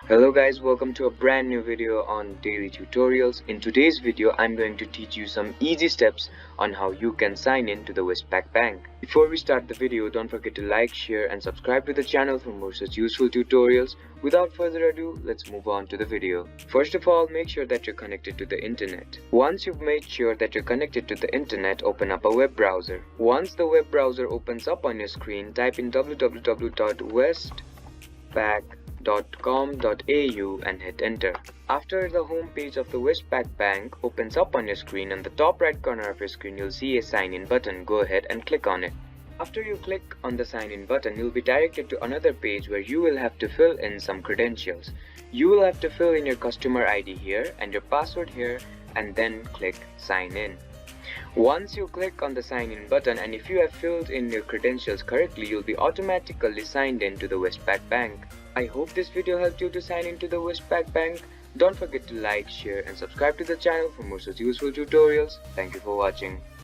Hello guys, welcome to a brand new video on daily tutorials. In today's video, I'm going to teach you some easy steps on how you can sign in to the Westpac Bank. Before we start the video, don't forget to like, share and subscribe to the channel for more such useful tutorials. Without further ado, let's move on to the video. First of all, make sure that you're connected to the internet. Once you've made sure that you're connected to the internet, open up a web browser. Once the web browser opens up on your screen, type in www.westpac.com.au and hit enter. After the home page of the Westpac Bank opens up on your screen, on the top right corner of your screen you'll see a sign in button. Go ahead and click on it. After you click on the sign in button, you'll be directed to another page where you will have to fill in some credentials. You will have to fill in your customer ID here and your password here and then click sign in. Once you click on the sign in button, and if you have filled in your credentials correctly, you'll be automatically signed in to the Westpac Bank. I hope this video helped you to sign into the Westpac Bank. Don't forget to like, share and subscribe to the channel for more such useful tutorials. Thank you for watching.